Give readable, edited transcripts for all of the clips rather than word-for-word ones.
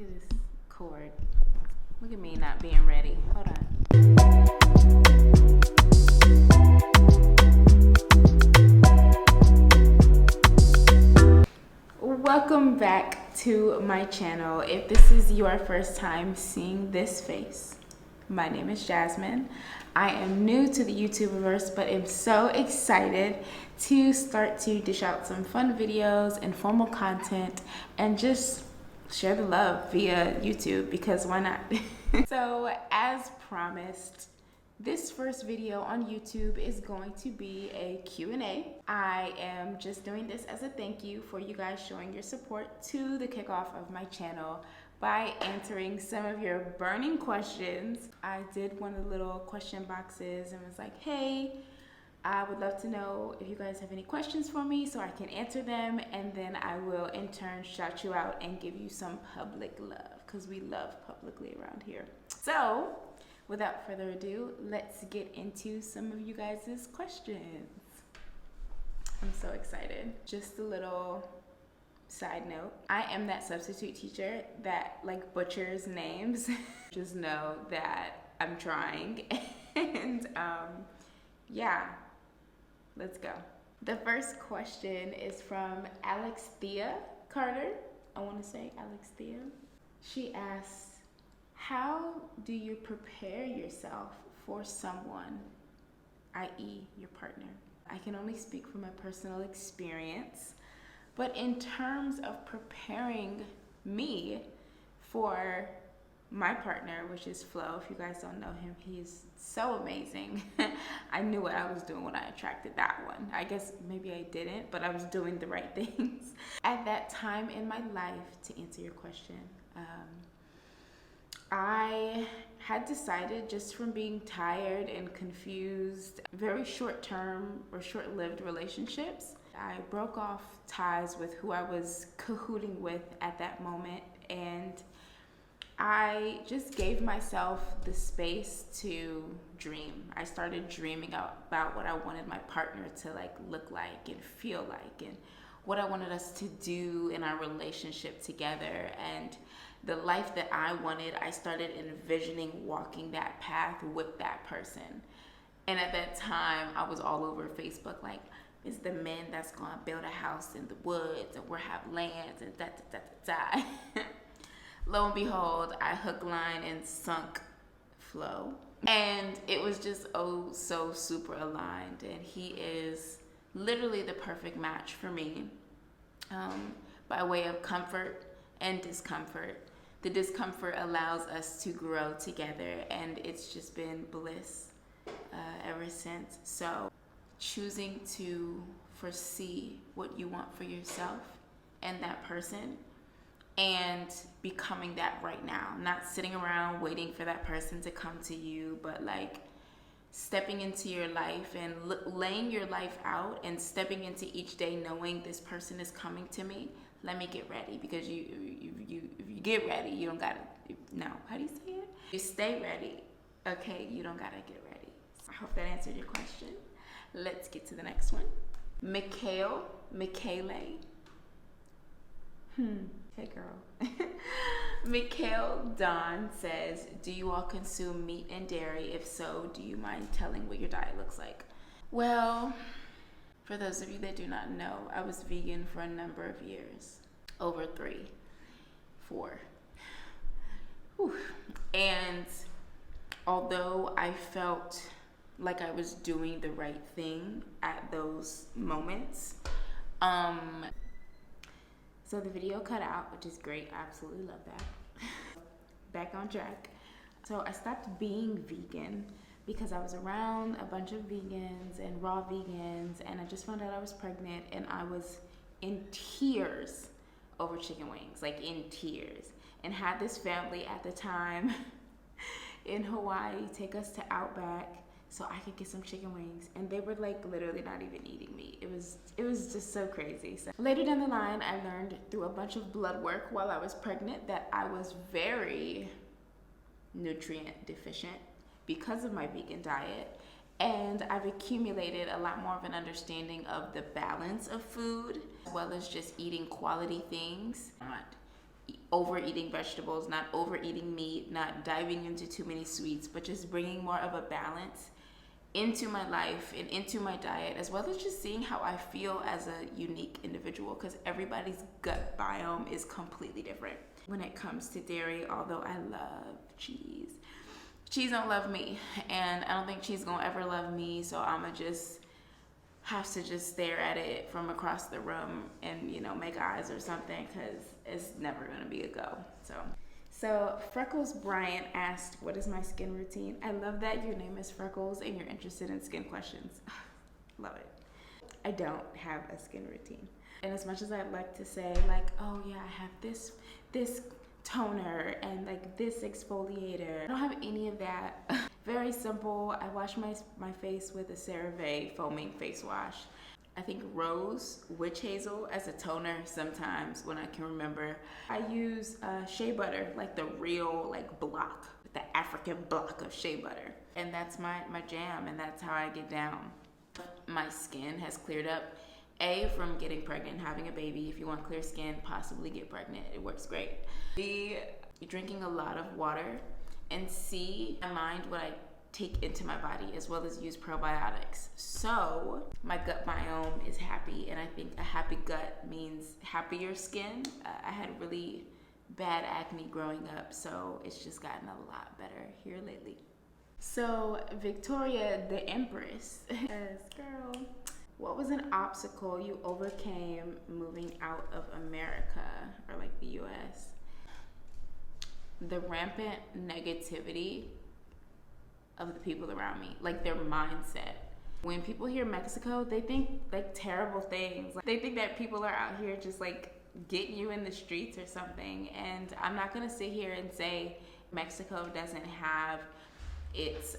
Look at this cord. Look at me not being ready. Hold on. Welcome back to my channel. If this is your first time seeing this face, my name is Jasmine. I am new to the YouTubeverse, but I'm so excited to start to dish out some fun videos, informal content, and just share the love via YouTube, because why not? So as promised, this first video on YouTube is going to be a Q&A. I am just doing this as a thank you for you guys showing your support to the kickoff of my channel by answering some of your burning questions. I did one of the little question boxes and was like, hey, I would love to know if you guys have any questions for me so I can answer them, and then I will in turn shout you out and give you some public love, because we love publicly around here. So without further ado, let's get into some of you guys' questions. I'm so excited. Just a little side note, I am that substitute teacher that like butchers names. Just know that I'm trying. And yeah, let's go. The first question is from Alexthea Carter. I want to say Alexthea. She asks, how do you prepare yourself for someone, i.e. your partner? I can only speak from my personal experience, but in terms of preparing me for my partner, which is Flo, if you guys don't know him, he's so amazing. I knew what I was doing when I attracted that one. I guess maybe I didn't, but I was doing the right things. At that time in my life, to answer your question, I had decided, just from being tired and confused, very short-term or short-lived relationships, I broke off ties with who I was cahooting with at that moment, and I just gave myself the space to dream. I started dreaming about what I wanted my partner to like look like and feel like, and what I wanted us to do in our relationship together, and the life that I wanted. I started envisioning walking that path with that person. And at that time, I was all over Facebook like, it's the men that's gonna build a house in the woods, and we'll have lands and da. Lo and behold, I hook, line, and sunk Flo. And it was just so super aligned. And he is literally the perfect match for me, by way of comfort and discomfort. The discomfort allows us to grow together, and it's just been bliss ever since. So choosing to foresee what you want for yourself and that person, and becoming that right now, not sitting around waiting for that person to come to you, but like stepping into your life and laying your life out, and stepping into each day knowing this person is coming to me. Let me get ready, because if you get ready, you don't gotta, no, how do you say it? You stay ready, okay? You don't gotta get ready. I hope that answered your question. Let's get to the next one. Michaele. Hey girl. Michaele Dawn says, do you all consume meat and dairy? If so, do you mind telling what your diet looks like? Well, for those of you that do not know, I was vegan for a number of years, over 3, 4. Whew. And although I felt like I was doing the right thing at those moments, so the video cut out, which is great. I absolutely love that. Back on track. So I stopped being vegan because I was around a bunch of vegans and raw vegans, and I just found out I was pregnant, and I was in tears over chicken wings, like in tears, and had this family at the time in Hawaii take us to Outback so I could get some chicken wings, and they were like literally not even eating meat. It was just so crazy. So later down the line, I learned through a bunch of blood work while I was pregnant that I was very nutrient deficient because of my vegan diet, and I've accumulated a lot more of an understanding of the balance of food, as well as just eating quality things, not overeating vegetables, not overeating meat, not diving into too many sweets, but just bringing more of a balance into my life and into my diet, as well as just seeing how I feel as a unique individual, because everybody's gut biome is completely different. When it comes to dairy, although I love cheese, cheese don't love me, and I don't think cheese gonna ever love me, so I'ma just have to just stare at it from across the room and, you know, make eyes or something, because it's never gonna be a go. So Freckles Bryant asked, what is my skin routine? I love that your name is Freckles and you're interested in skin questions. Love it. I don't have a skin routine. And as much as I'd like to say, like, oh yeah, I have this toner and like this exfoliator, I don't have any of that. Very simple. I wash my face with a CeraVe foaming face wash. I think rose, witch hazel as a toner sometimes when I can remember. I use shea butter, like the real like block, the African block of shea butter. And that's my jam, and that's how I get down. My skin has cleared up, A, from getting pregnant, having a baby. If you want clear skin, possibly get pregnant. It works great. B, drinking a lot of water. And C, I mind what I take into my body, as well as use probiotics. So my gut biome is happy, and I think a happy gut means happier skin. I had really bad acne growing up, so it's just gotten a lot better here lately. So Victoria the Empress says, girl, what was an obstacle you overcame moving out of America, or like the US? The rampant negativity of the people around me, like their mindset. When people hear Mexico, they think like terrible things. Like, they think that people are out here just like getting you in the streets or something. And I'm not gonna sit here and say Mexico doesn't have its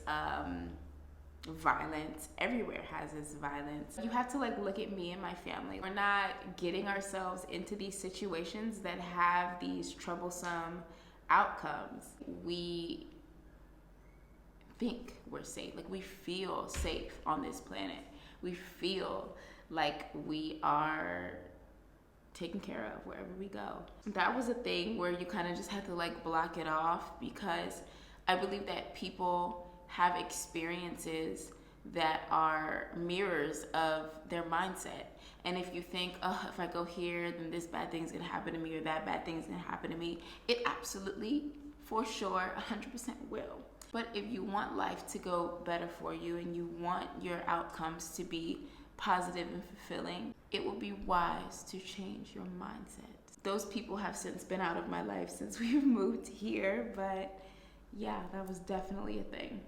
violence. Everywhere has its violence. You have to like look at me and my family. We're not getting ourselves into these situations that have these troublesome outcomes. We think we're safe, like we feel safe on this planet. We feel like we are taken care of wherever we go. That was a thing where you kind of just had to like block it off, because I believe that people have experiences that are mirrors of their mindset. And if you think, oh, if I go here, then this bad thing's gonna happen to me, or that bad thing's gonna happen to me, it absolutely, for sure, 100% will. But if you want life to go better for you and you want your outcomes to be positive and fulfilling, it will be wise to change your mindset. Those people have since been out of my life since we've moved here, but yeah, that was definitely a thing.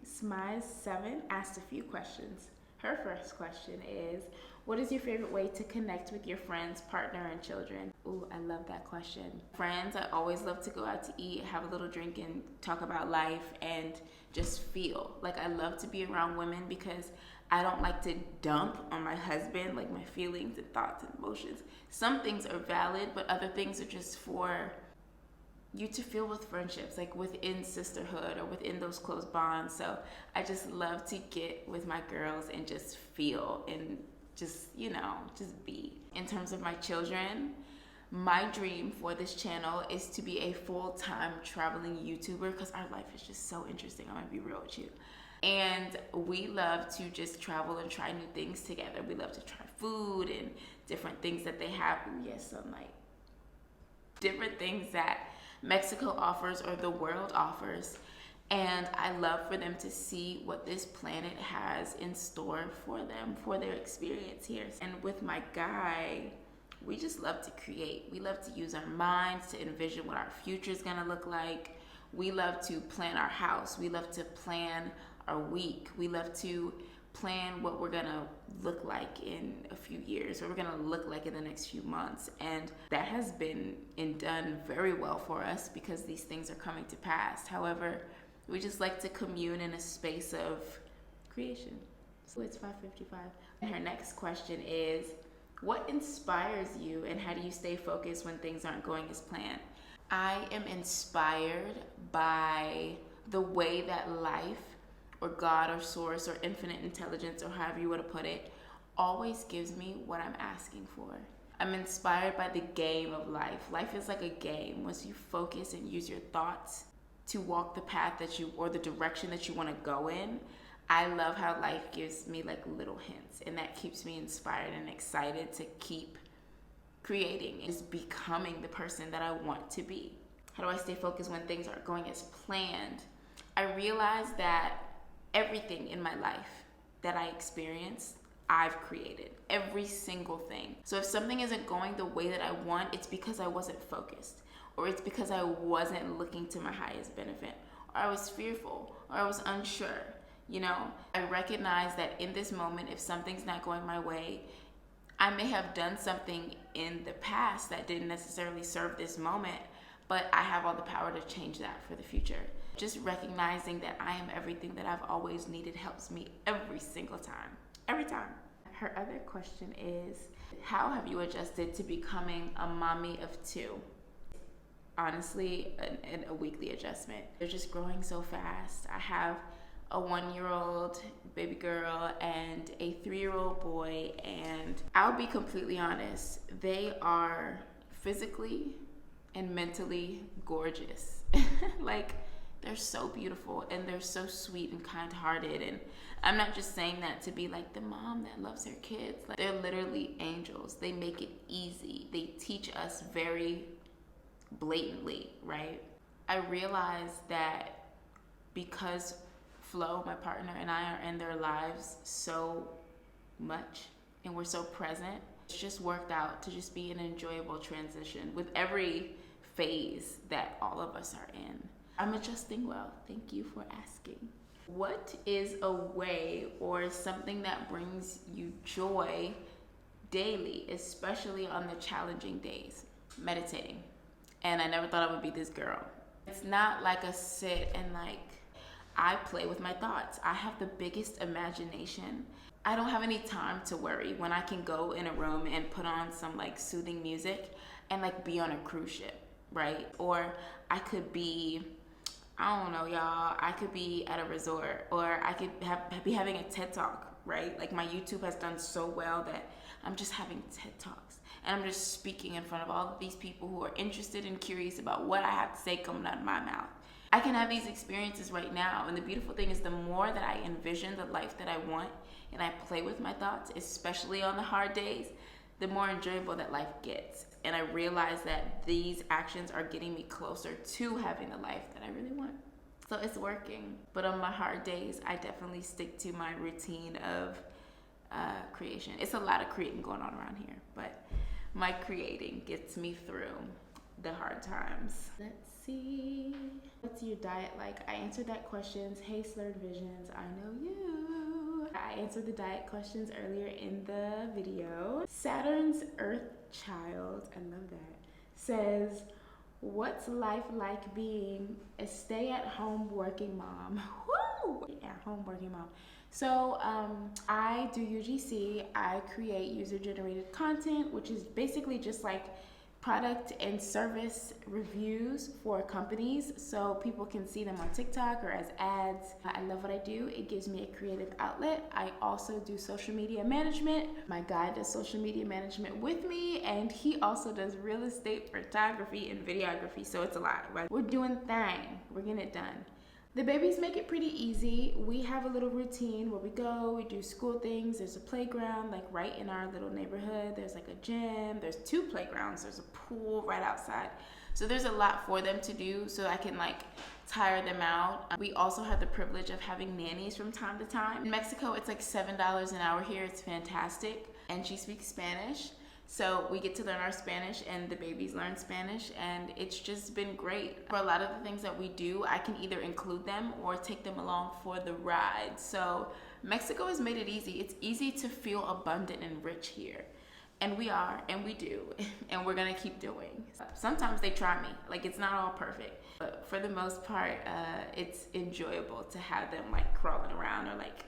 Smize7 asked a few questions. Her first question is, what is your favorite way to connect with your friends, partner, and children? Ooh, I love that question. Friends, I always love to go out to eat, have a little drink, and talk about life and just feel. Like, I love to be around women because I don't like to dump on my husband, like my feelings and thoughts and emotions. Some things are valid, but other things are just for you to feel with friendships, like within sisterhood or within those close bonds. So I just love to get with my girls and just feel and just, you know, just be. In terms of my children, my dream for this channel is to be a full-time traveling YouTuber, because our life is just so interesting. I'm gonna be real with you. And we love to just travel and try new things together. We love to try food and different things that they have. Ooh, yes, sunlight. Different things that Mexico offers or the world offers. And I love for them to see what this planet has in store for them, for their experience here. And with my guy, we just love to create. We love to use our minds to envision what our future is gonna look like. We love to plan our house. We love to plan our week. We love to plan what we're gonna look like in a few years, or we're gonna look like in the next few months. And that has been and done very well for us because these things are coming to pass. However, we just like to commune in a space of creation. So it's 5:55. And her next question is, what inspires you and how do you stay focused when things aren't going as planned? I am inspired by the way that life, or God, or source, or infinite intelligence, or however you want to put it, always gives me what I'm asking for. I'm inspired by the game of life. Life is like a game. Once you focus and use your thoughts to walk the path that you, or the direction that you want to go in, I love how life gives me like little hints, and that keeps me inspired and excited to keep creating and just becoming the person that I want to be. How do I stay focused when things aren't going as planned? I realized that everything in my life that I experience, I've created. Every single thing. So if something isn't going the way that I want, it's because I wasn't focused, or it's because I wasn't looking to my highest benefit, or I was fearful, or I was unsure. You know, I recognize that in this moment, if something's not going my way, I may have done something in the past that didn't necessarily serve this moment, but I have all the power to change that for the future. Just recognizing that I am everything that I've always needed helps me every single time. Every time. Her other question is, how have you adjusted to becoming a mommy of two? Honestly, a weekly adjustment. They're just growing so fast. I have a 1-year-old baby girl and a 3-year-old boy, and I'll be completely honest, they are physically and mentally gorgeous. Like, they're so beautiful, and they're so sweet and kind-hearted, and I'm not just saying that to be like the mom that loves her kids. Like, they're literally angels. They make it easy. They teach us very blatantly, right? I realized that because Flo, my partner, and I are in their lives so much, and we're so present, it's just worked out to just be an enjoyable transition with every phase that all of us are in. I'm adjusting well. Thank you for asking. What is a way or something that brings you joy daily, especially on the challenging days? Meditating. And I never thought I would be this girl. It's not like a sit and like, I play with my thoughts. I have the biggest imagination. I don't have any time to worry when I can go in a room and put on some like soothing music and like be on a cruise ship, right? Or I could be, I don't know, y'all, I could be at a resort, or I could be having a TED Talk, right? Like, my YouTube has done so well that I'm just having TED Talks, and I'm just speaking in front of all of these people who are interested and curious about what I have to say coming out of my mouth. I can have these experiences right now, and the beautiful thing is, the more that I envision the life that I want and I play with my thoughts, especially on the hard days, the more enjoyable that life gets. And I realize that these actions are getting me closer to having the life that I really want. So it's working. But on my hard days, I definitely stick to my routine of creation. It's a lot of creating going on around here, but my creating gets me through the hard times. Let's see. What's your diet like? I answered that questions. Hey, Slurred Visions, I know you. I answered the diet questions earlier in the video. Saturn's Earth Child, I love that, says, what's life like being a stay-at-home working mom? Woo! At-home working mom. So I do UGC. I create user-generated content, which is basically just like product and service reviews for companies, so people can see them on TikTok or as ads. I love what I do. It gives me a creative outlet. I also do social media management. My guy does social media management with me, and he also does real estate photography and videography, so it's a lot, right? We're doing thing. We're getting it done. The babies make it pretty easy. We have a little routine where we go, we do school things. There's a playground like right in our little neighborhood. There's like a gym. There's 2 playgrounds. There's a pool right outside. So there's a lot for them to do, so I can like tire them out. We also have the privilege of having nannies from time to time. In Mexico, it's like $7 an hour here. It's fantastic. And she speaks Spanish. So we get to learn our Spanish, and the babies learn Spanish, and it's just been great. For a lot of the things that we do, I can either include them or take them along for the ride. So Mexico has made it easy. It's easy to feel abundant and rich here. And we are, and we do, and we're gonna keep doing. Sometimes they try me, like it's not all perfect, but for the most part, it's enjoyable to have them like crawling around, or like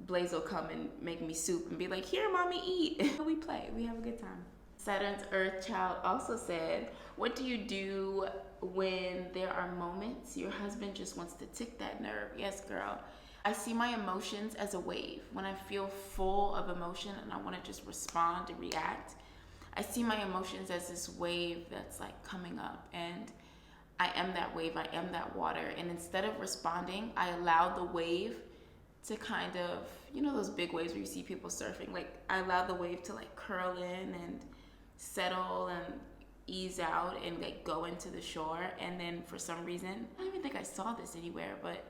Blaze will come and make me soup and be like, here, mommy, eat. We play, we have a good time. Saturn's Earth Child also said, what do you do when there are moments your husband just wants to tick that nerve? Yes, girl. I see my emotions as a wave. When I feel full of emotion and I want to just respond and react, I see my emotions as this wave that's like coming up, and I am that wave, I am that water. And instead of responding, I allow the wave to kind of, you know, those big waves where you see people surfing, like I allow the wave to like curl in and settle and ease out and like go into the shore. And then for some reason, I don't even think I saw this anywhere, but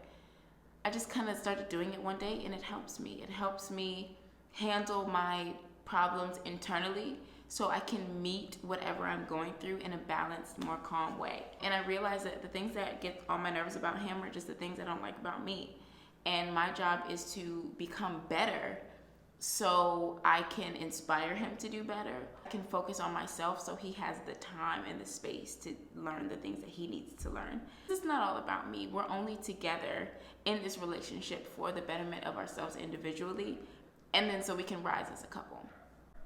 I just kind of started doing it one day, and it helps me. It helps me handle my problems internally so I can meet whatever I'm going through in a balanced, more calm way. And I realized that the things that get on my nerves about him are just the things I don't like about me. And my job is to become better so I can inspire him to do better. I can focus on myself so he has the time and the space to learn the things that he needs to learn. This is not all about me. We're only together in this relationship for the betterment of ourselves individually, and then so we can rise as a couple.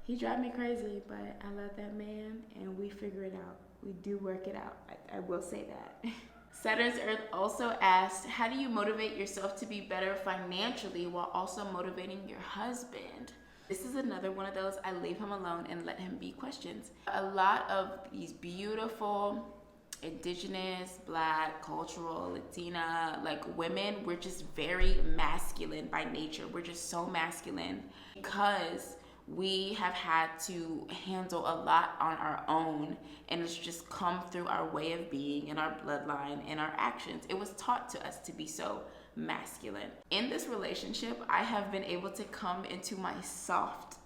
He drives me crazy, but I love that man, and we figure it out. We do work it out. I will say that. Saturn's Earth also asked, how do you motivate yourself to be better financially while also motivating your husband? This is another one of those, I leave him alone and let him be questions. A lot of these beautiful indigenous, black, cultural, Latina, like women, we're just very masculine by nature. We're just so masculine because we have had to handle a lot on our own, and it's just come through our way of being and our bloodline and our actions. It was taught to us to be so masculine. In this relationship, I have been able to come into my soft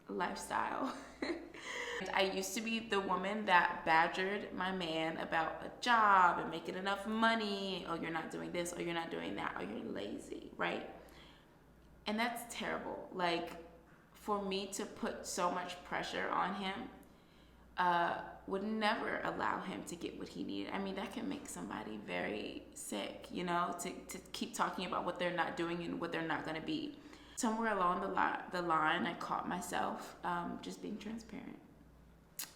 lifestyle. I used to be the woman that badgered my man about a job and making enough money. Oh, you're not doing this, or you're not doing that, or you're lazy, right? And that's terrible. Like, for me to put so much pressure on him would never allow him to get what he needed. I mean, that can make somebody very sick, you know, to keep talking about what they're not doing and what they're not going to be. Somewhere along the line, I caught myself just being transparent.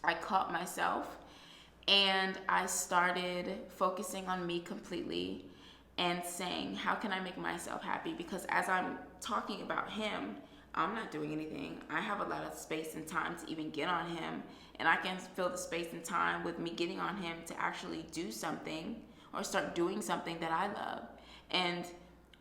I caught myself, and I started focusing on me completely and saying, how can I make myself happy? Because as I'm talking about him, I'm not doing anything. I have a lot of space and time to even get on him, and I can fill the space and time with me getting on him to actually do something or start doing something that I love and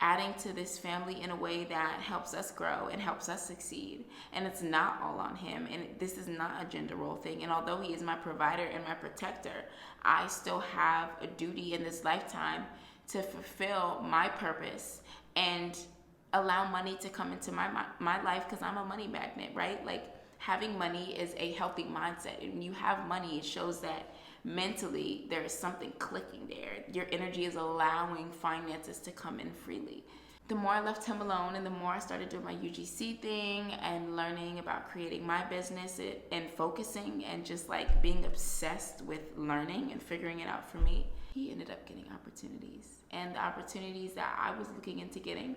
adding to this family in a way that helps us grow and helps us succeed. And it's not all on him, and this is not a gender role thing. And although he is my provider and my protector, I still have a duty in this lifetime to fulfill my purpose and allow money to come into my life, because I'm a money magnet, right? Like, having money is a healthy mindset. And when you have money, it shows that mentally there is something clicking there. Your energy is allowing finances to come in freely. The more I left him alone, and the more I started doing my UGC thing and learning about creating my business and focusing and just like being obsessed with learning and figuring it out for me, he ended up getting opportunities. And the opportunities that I was looking into getting,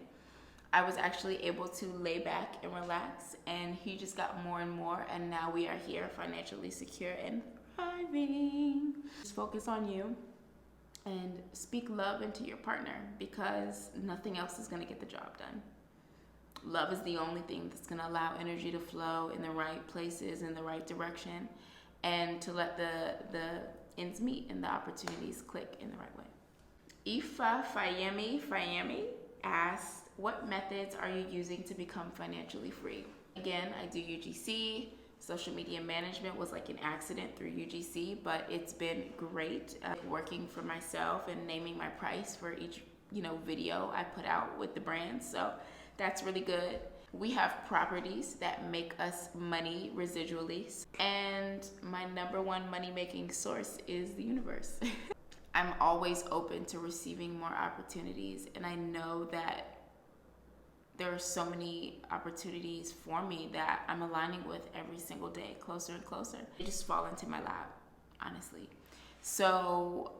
I was actually able to lay back and relax, and he just got more and more, and now we are here financially secure and thriving. Just focus on you and speak love into your partner, because nothing else is going to get the job done. Love is the only thing that's going to allow energy to flow in the right places, in the right direction, and to let the ends meet and the opportunities click in the right way. Ifa Fayemi asked, what methods are you using to become financially free? Again, I do UGC. Social media management was like an accident through UGC, but it's been great working for myself and naming my price for each, video I put out with the brands. So that's really good. We have properties that make us money residually. And my number one money-making source is the universe. I'm always open to receiving more opportunities, and I know that there are so many opportunities for me that I'm aligning with every single day, closer and closer. They just fall into my lap, honestly. So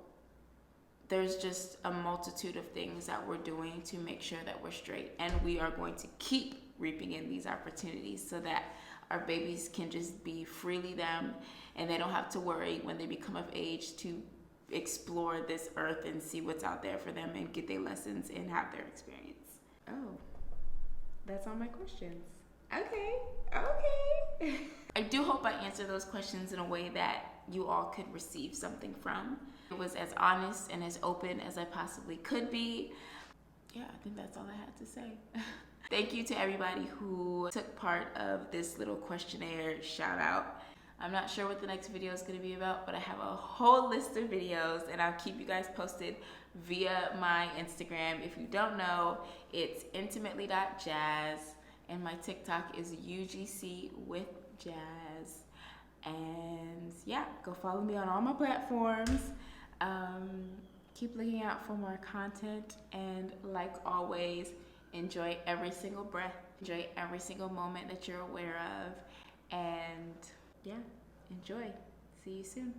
there's just a multitude of things that we're doing to make sure that we're straight, and we are going to keep reaping in these opportunities so that our babies can just be freely them, and they don't have to worry when they become of age to explore this earth and see what's out there for them and get their lessons and have their experience. Oh, that's all my questions. Okay. I do hope I answered those questions in a way that you all could receive something from. It was as honest and as open as I possibly could be. Yeah, I think that's all I had to say. Thank you to everybody who took part of this little questionnaire shout out. I'm not sure what the next video is going to be about, but I have a whole list of videos and I'll keep you guys posted via my Instagram. If you don't know, it's intimately.jazz and my TikTok is UGC with Jazz. And yeah, go follow me on all my platforms. Keep looking out for more content, and like always, enjoy every single breath, enjoy every single moment that you're aware of, and yeah, enjoy. See you soon.